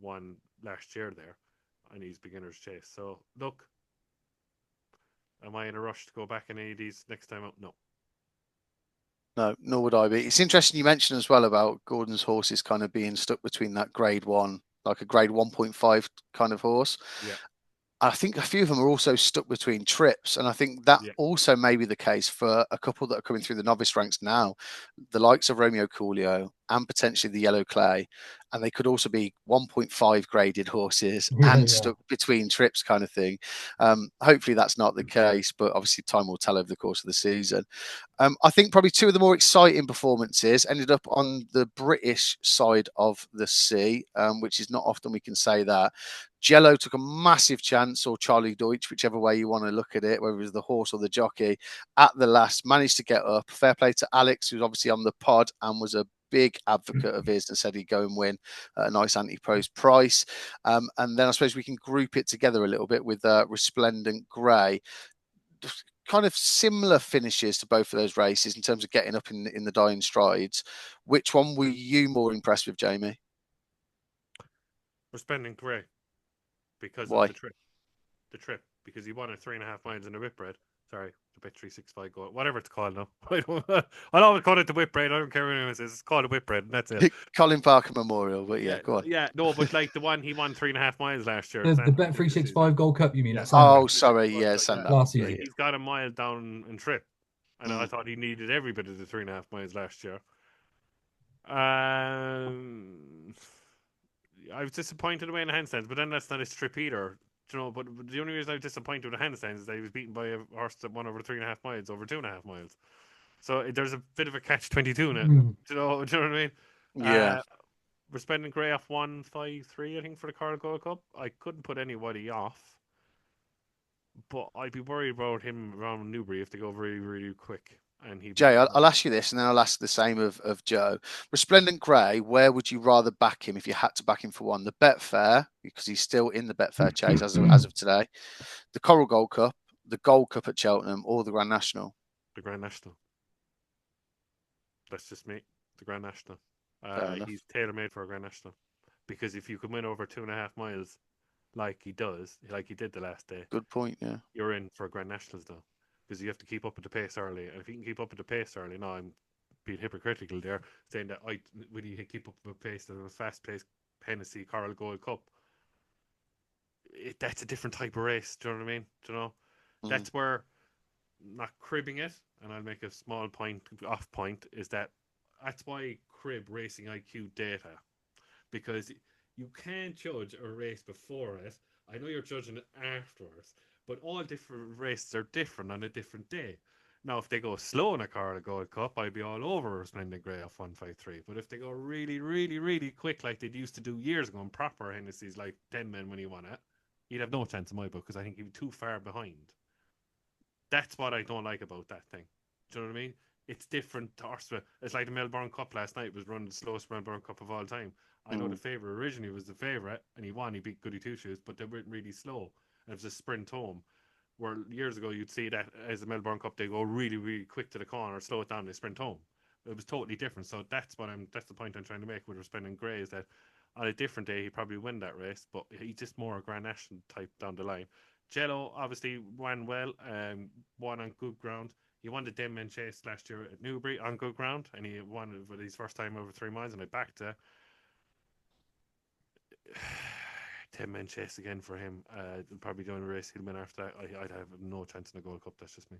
won last year there, and he's beginner's chase. So look, am I in a rush to go back in any of these next time out? No. No, nor would I be. It's interesting you mentioned as well about Gordon's horses kind of being stuck between that grade one, like a grade 1.5 kind of horse. Yeah. I think a few of them are also stuck between trips, and I think that Yeah. also may be the case for a couple that are coming through the novice ranks now, the likes of Romeo Coolio and potentially the Yellow Clay, and they could also be 1.5 graded horses and Yeah. stuck between trips, kind of thing. Hopefully that's not the case, but obviously time will tell over the course of the season. I think probably two of the more exciting performances ended up on the British side of the sea, which is not often we can say that. Jello took a massive chance, or Charlie Deutsch, whichever way you want to look at it, whether it was the horse or the jockey, at the last, managed to get up. Fair play to Alex, who's obviously on the pod and was a big advocate of his and said he'd go and win at a nice Ante-Post price. And then I suppose we can group it together a little bit with Resplendent Grey. Kind of similar finishes to both of those races in terms of getting up in the dying strides. Which one were you more impressed with, Jamie? We're spending Gray because of Why? the trip. The trip because he won at 3.5 miles in the Whitbread. Sorry, the Bet 365 goal, whatever it's called now. I'll always call it the Whitbread. I don't care what anyone says. It's called a Whitbread, and that's it. Colin Parker Memorial, but yeah, Yeah, go on. yeah, no, but like the one he won 3.5 miles last year. The Bet 365 Gold Cup, you mean? Yeah. At Sandown? Oh, sorry, yeah, Yeah. Sandown. Last Yeah, season. He's got a mile down in trip, and I Mm. thought he needed every bit of the 3.5 miles last year. I was disappointed away in the handstands, but then that's not his trip either. You know, but the only reason I was disappointed with the handstands is that he was beaten by a horse that won over 3.5 miles, over 2.5 miles. So there's a bit of a catch-22 in it. Mm. Do you know what I mean? Yeah. We're spending Gray off 153, I think, for the Carl Gold Cup. I couldn't put anybody off, but I'd be worried about him around Newbury if they go very, really quick. And he, Jay, I'll ask you this, and then I'll ask the same of Joe. Resplendent Grey, where would you rather back him if you had to back him for one? The Betfair, because he's still in the Betfair chase as of today. The Coral Gold Cup, the Gold Cup at Cheltenham, or the Grand National? the Grand National. That's just me. The Grand National. Fair enough. He's tailor made for a Grand National. Because if you can win over 2.5 miles, like he does, like he did the last day, Good point, yeah. you're in for a Grand Nationals now. Because you have to keep up with the pace early. And if you can keep up with the pace early, no, I'm being hypocritical there, saying that when you keep up with pace and a fast paced Hennessy Coral Gold Cup, that's a different type of race. Do you know what I mean? Do you know? Mm. That's where, not cribbing it, and I'll make a small point, off point, is that's why crib racing IQ data. Because you can't judge a race before it. I know you're judging it afterwards, but all different races are different on a different day. Now, if they go slow in a Carl Gold Cup, I'd be all over Splendid Grey off 153. But if they go really, really, really quick, like they used to do years ago in proper Hennessy's, like 10 men when he won it, he'd have no chance in my book because I think he'd be too far behind. That's what I don't like about that thing. Do you know what I mean? It's different to Ursula. It's like the Melbourne Cup last night was running the slowest Melbourne Cup of all time. I know the favourite originally was the favourite, and he won. He beat Goody Two Shoes, but they weren't really slow. And it was a sprint home. Where years ago you'd see that as the Melbourne Cup, they go really, really quick to the corner, slow it down, they sprint home. It was totally different. So that's the point I'm trying to make with Respending Grey, is that on a different day he'd probably win that race, but he's just more a Grand National type down the line. Jello obviously ran well, won on good ground. He won the 10-man chase last year at Newbury on good ground, and he won it for his first time over 3 miles. And I backed 10-man chase again for him. Probably the only race he'll win after that. I'd have no chance in the Gold Cup. That's just me.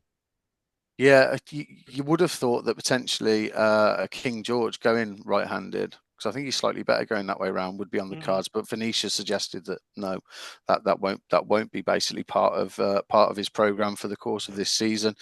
Yeah, you would have thought that potentially a King George going right-handed, because I think he's slightly better going that way around, would be on the cards. But Venetia suggested that no, that won't be basically part of his program for the course of this season.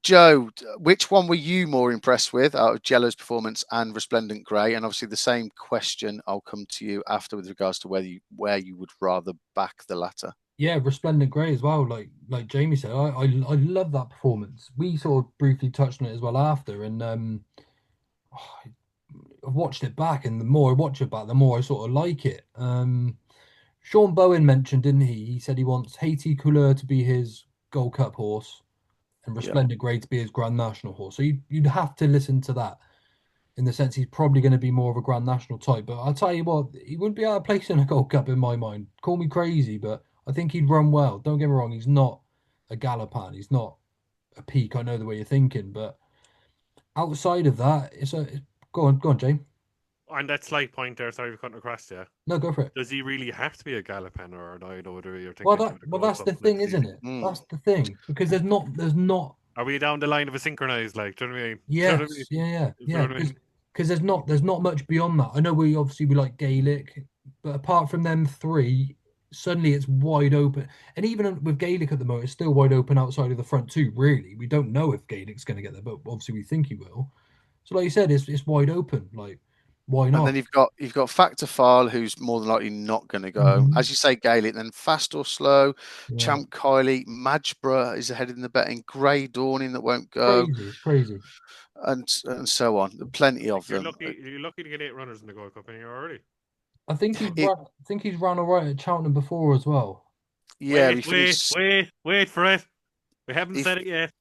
Joe, which one were you more impressed with out of Jello's performance and Resplendent Grey? And obviously the same question I'll come to you after with regards to where you would rather back the latter. Yeah, Resplendent Grey as well. Like Jamie said, I love that performance. We sort of briefly touched on it as well after, and I've watched it back, and the more I watch it back, the more I sort of like it. Sean Bowen mentioned, didn't he? He said he wants Haiti Couleur to be his Gold Cup horse and Resplendent Grey to be his Grand National horse. So you'd have to listen to that in the sense he's probably going to be more of a Grand National type. But I'll tell you what, he wouldn't be out of place in a Gold Cup in my mind. Call me crazy, but I think he'd run well. Don't get me wrong, he's not a Galopin. He's not a peak. I know the way you're thinking, but outside of that, go on, James. On that slight point there, sorry for cutting across you. No, go for it. Does he really have to be a Galopin or an Ido, or you're Well, thinking that's the thing, isn't it? That's the thing because there's not. Are we down the line of a synchronized? Like, do you know what I mean? Yes, yeah. Because there's not much beyond that. I know we like Gaelic, but apart from them three, suddenly it's wide open. And even with Gaelic at the moment, it's still wide open outside of the front two. Really, we don't know if Gaelic's going to get there, but obviously we think he will. So, like you said, it's wide open. Like, why not? And then you've got Factor File, who's more than likely not going to go. As you say, Gaelic, then Fast or Slow, Champ Kylie, Majbra is ahead in the betting, Grey Dawning that won't go. It's crazy. And so on. Plenty of them. You're lucky to get 8 runners in the Gold Cup in here already. I think he's run all right at Cheltenham before as well. Yeah, wait for it. We haven't said it yet.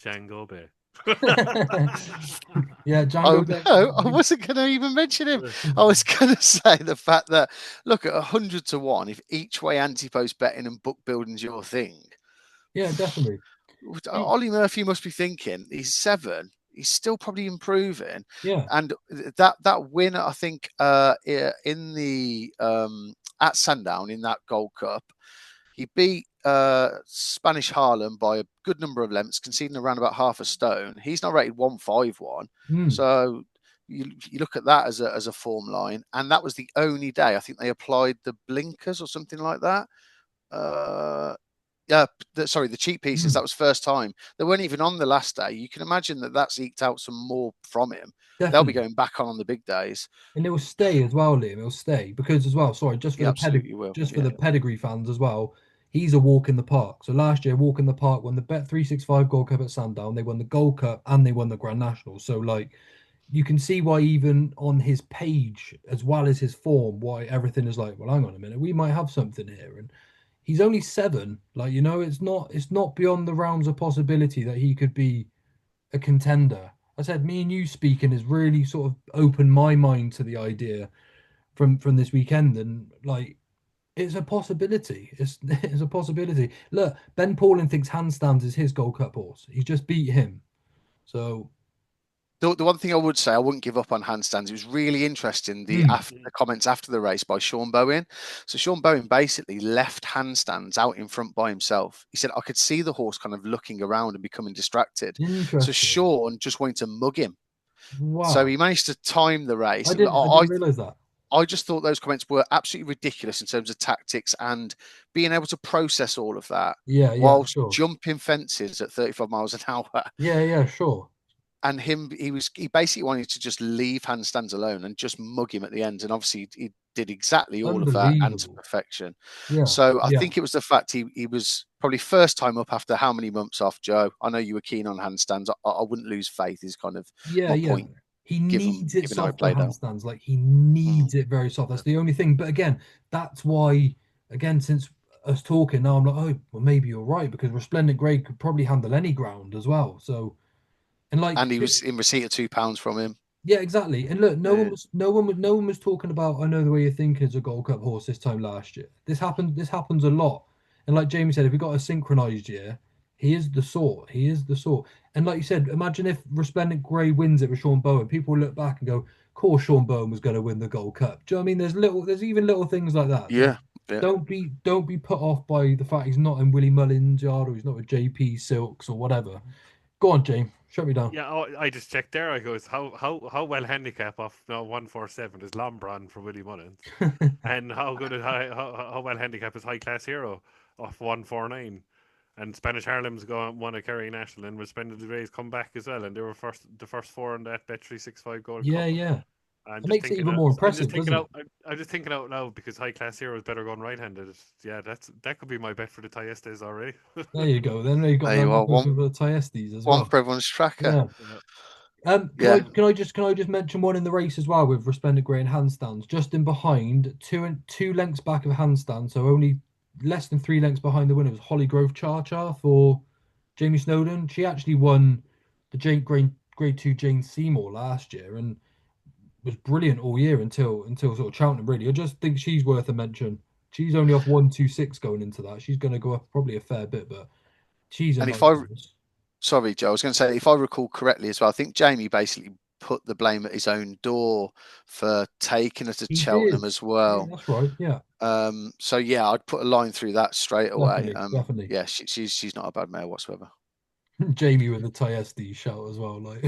Django Bay. Yeah, Django. No, I wasn't going to even mention him. I was going to say the fact that, look, at 100 to 1, if each way Ante-Post betting and book building's your thing. Yeah, definitely. Ollie Murphy must be thinking he's 7. He's still probably improving. Yeah. And that win, I think, in the at Sandown in that Gold Cup, he beat Spanish Harlem by a good number of lengths, conceding around about half a stone. He's now rated 151. So you look at that as a form line, and that was the only day I think they applied the blinkers or something like that. The cheap pieces. That was first time. They weren't even on the last day. You can imagine that's eked out some more from him. Definitely. They'll be going back on the big days, and it will stay as well, Liam. It'll stay because as well. Sorry, just for the pedigree fans as well. He's a walk in the park. So last year, walk in the park won the Bet365 Gold Cup at Sandown. They won the Gold Cup and they won the Grand National. So like, you can see why even on his page as well as his form, why everything is like, well, hang on a minute, we might have something here. And he's only 7. Like, it's not beyond the realms of possibility that he could be a contender. I said, me and you speaking has really sort of opened my mind to the idea from this weekend, and like, it's a possibility. It's a possibility. Look, Ben Paulin thinks Handstands is his Gold Cup horse. He's just beat him. So the one thing I would say, I wouldn't give up on Handstands. It was really interesting, the comments after the race by Sean Bowen. So Sean Bowen basically left Handstands out in front by himself. He said, I could see the horse kind of looking around and becoming distracted. So Sean just wanted to mug him. Wow. So he managed to time the race. I didn't realise that. I just thought those comments were absolutely ridiculous in terms of tactics and being able to process all of that whilst jumping fences at 35 miles an hour. Yeah, sure. And he basically wanted to just leave Handstands alone and just mug him at the end. And obviously he did exactly all of that and to perfection. Yeah. So I think it was the fact he was probably first time up after how many months off, Joe? I know you were keen on Handstands. I wouldn't lose faith is kind of my point. He needs it soft for Handstands. Like, he needs it very soft. That's the only thing. But again, that's why, since us talking now, I'm like, oh, well, maybe you're right, because Resplendent Grey could probably handle any ground as well. So, and he was in receipt of £2 from him. Yeah, exactly. And look, no one was talking about, I know the way you're thinking, as a Gold Cup horse this time last year. This happens a lot. And like Jamie said, if we got a synchronized year, He is the sort. He is the sort. And like you said, imagine if Resplendent Grey wins it with Sean Bowen. People look back and go, "Of course, Sean Bowen was going to win the Gold Cup." Do you know what I mean? There's even little things like that. Yeah, yeah. Don't be put off by the fact he's not in Willie Mullins' yard or he's not with JP Silks or whatever. Go on, James. Shut me down. Yeah, I just checked there. I goes, how well handicap off now 147 is Lombron for Willie Mullins, and how good is how well handicap is High Class Hero off 149, and Spanish Harlem's won a Kerry National and Resplendent Grey's come back as well, and they were the first four on that Bet365 Gold Yeah, Cup. yeah. I'm It just makes it thinking. even more I'm just impressive, thinking doesn't it? out. I'm just thinking out loud because High Class Hero is better going right-handed. Yeah, that could be my bet for the Tayestes already. There you go. Then you got There you another are. person for the Tyestes as One well. for everyone's tracker. Yeah. Yeah. Yeah. Can I just mention one in the race as well with Resplendent Grey and handstands, just in behind, two lengths back of handstand, so only less than 3 lengths behind the winner was Holly Grove Cha for Jamie Snowden. She actually won the Grade 2 Jane Seymour last year and was brilliant all year until sort of Cheltenham. Really, I just think she's worth a mention. She's only off 126 going into that. She's going to go up probably a fair bit, but she's a And if nice I, horse. sorry, Joe, I was going to say, if I recall correctly as well, I think Jamie basically put the blame at his own door for taking her to He Cheltenham did. as Yeah, well. that's right. Yeah, So yeah, I'd put a line through that straight away. definitely. Yeah, she's not a bad mare whatsoever. Jamie with the TSD shout as well, like.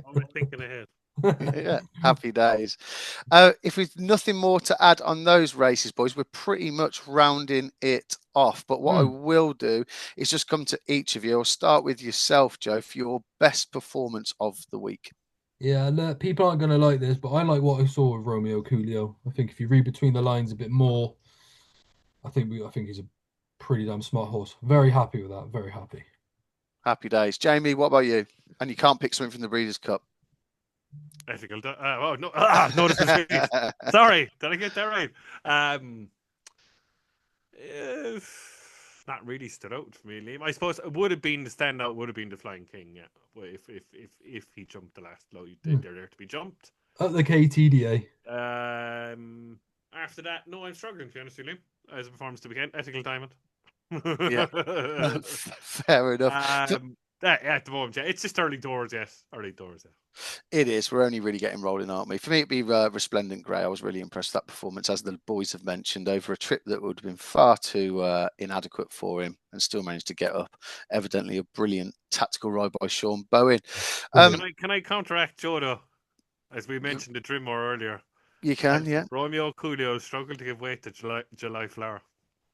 Always thinking ahead. Yeah, happy days. If we've nothing more to add on those races, boys, we're pretty much rounding it off. But what I will do is just come to each of you. I'll start with yourself, Joe, for your best performance of the week. Yeah, look, people aren't going to like this, but I like what I saw with Romeo Coolio. I think if you read between the lines a bit more, I think he's a pretty damn smart horse. Very happy with that. Very happy. Happy days. Jamie, what about you? And you can't pick something from the Breeders' Cup. Ethical. Oh no! Notice mistakes. Sorry, did I get that right? Not really stood out for me, Liam. I suppose it would have been the standout. Would have been the Flying King. Yeah, well, if he jumped the last low, they're there to be jumped. At the KTDA. After that, no, I'm struggling to be honest with you, Liam. As a performance to begin, Ethical Diamond. Yeah, fair enough. At the moment, yeah, it's just early doors, yes, early doors. Yeah. It is. We're only really getting rolling, aren't we? For me, it'd be Resplendent Grey. I was really impressed with that performance, as the boys have mentioned, over a trip that would have been far too inadequate for him, and still managed to get up. Evidently, a brilliant tactical ride by Sean Bowen. Can I counteract Joe, though? As we mentioned the Drimmore earlier. You can, yeah. Romeo Coolio struggled to give weight to July Flower.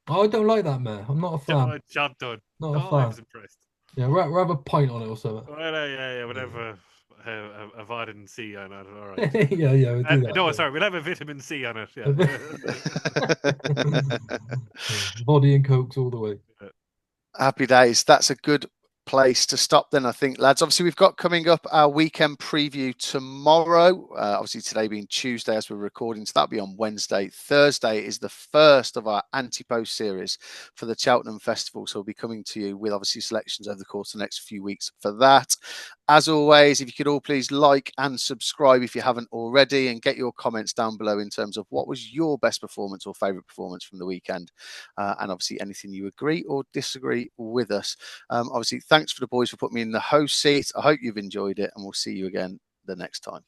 Oh, I don't like that, man. I'm not a fan. Job done. Not a fan. I was impressed. Yeah, we'll have a pint on it or something. Well, yeah, whatever. A vitamin C on it. All right. yeah, we'll do that. No, sorry, we'll have a vitamin C on it. Yeah. Body and cokes all the way. Happy days. That's a good place to stop then, I think, lads. Obviously, we've got coming up our weekend preview tomorrow. Obviously, today being Tuesday as we're recording, so that'll be on Wednesday. Thursday is the first of our Ante-Post series for the Cheltenham Festival, so we'll be coming to you with obviously selections over the course of the next few weeks for that. As always, if you could all please like and subscribe if you haven't already, and get your comments down below in terms of what was your best performance or favourite performance from the weekend, and obviously anything you agree or disagree with us. Obviously, thanks for the boys for putting me in the host seat. I hope you've enjoyed it, and we'll see you again the next time.